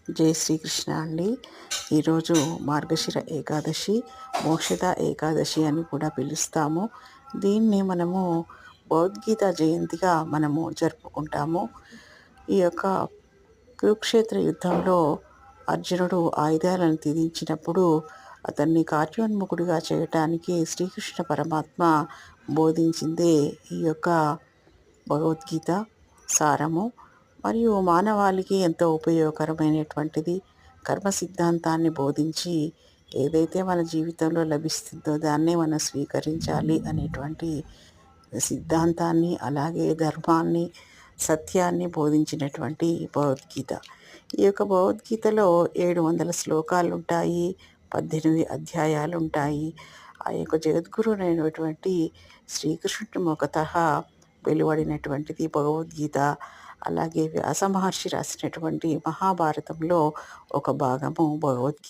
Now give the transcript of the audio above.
జై శ్రీకృష్ణ అండి. ఈరోజు మార్గశిర ఏకాదశి, మోక్షద ఏకాదశి అని కూడా పిలుస్తాము. దీన్ని మనము భగవద్గీత జయంతిగా మనము జరుపుకుంటాము. ఈ యొక్క కురుక్షేత్ర యుద్ధంలో అర్జునుడు ఆయుధాలను త్యజించినప్పుడు అతన్ని కార్యోన్ముఖుడిగా చేయటానికి శ్రీకృష్ణ పరమాత్మ బోధించిందే ఈ యొక్క భగవద్గీత సారము. మరియు మానవాళికి ఎంతో ఉపయోగకరమైనటువంటిది. కర్మ సిద్ధాంతాన్ని బోధించి ఏదైతే మన జీవితంలో లభిస్తుందో దాన్నే మనం స్వీకరించాలి అనేటువంటి సిద్ధాంతాన్ని, అలాగే ధర్మాన్ని, సత్యాన్ని బోధించినటువంటి భగవద్గీత. ఈ యొక్క భగవద్గీతలో 700 శ్లోకాలు ఉంటాయి, 18 అధ్యాయాలు ఉంటాయి. ఆ యొక్క జగద్గురునైనటువంటి శ్రీకృష్ణుడి ముఖతః వెలువడినటువంటిది భగవద్గీత. అలాగే వ్యాస మహర్షి రాసినటువంటి మహాభారతంలో ఒక భాగము భగవద్గీత.